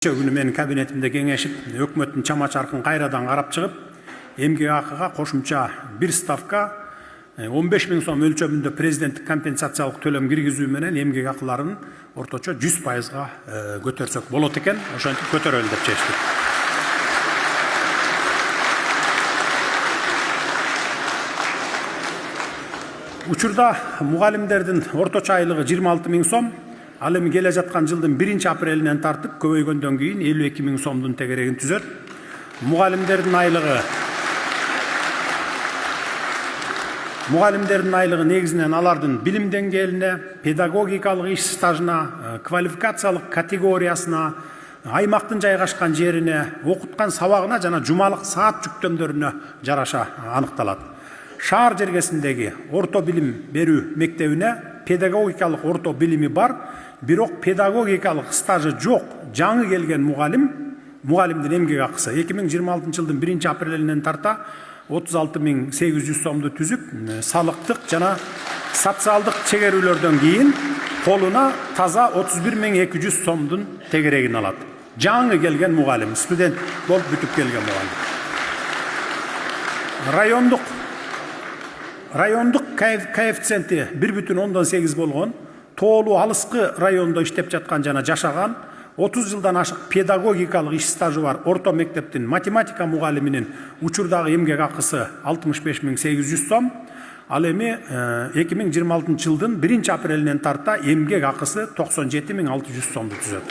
Күнү менин кабинетимде кеңешип, өкмөттүн чама-чаркын кайрадан карап чыгып, эмгек акыга кошумча бир ставка 15 000 сом өлчөмүндө президенттик компенсациялык төлөм киргизүү менен эмгек акыларын орточо 100%га көтөрсөк болот экен. Ошентип көтөрөлү деп чечтик. Учурда мугалимдердин орточо айлыгы 26 000 сом. Ал эми келе жаткан жылдын 1-апрелинен тартып көбөйгөндөн кийин 52 000 сомдун тегерегин түзөт. Мугалимдердин айлыгы негизинен алардын билим деңгээлине, педагогикалык иш стажына, квалификациялык категориясына, аймактын жайгашкан жерине, окуткан сабагына жана жумалык саат жүктөмдөрүнө жараша аныкталат. Шаар жергесиндеги орто билим берүү мектебине педагогикалык орто билими бар, бирок педагогикалык стажы жок жаңы келген мугалимдин эмгек акысы 2026 жылдын 1-апрелинен тарта 36 800 сомду түзүп, салыктык жана социалдык чегерүүлөрдөн кийин колуна таза 31 200 сомдун тегерегин алат. Жаңы келген мугалим, студент болуп бүтүп келген мугалим. Райондук коэффициенти 1,8 болгон, тоолуу алыскы райондо иштеп жаткан жана жашаган 30 жылдан ашык педагогикалык иш стажы бар орто мектептин математика мугалиминин учурдагы эмгек акысы 65 800 сом. Ал эми 2026 жылдын 1-апрелинен тарта эмгек акысы 97 600 сомду түзөт.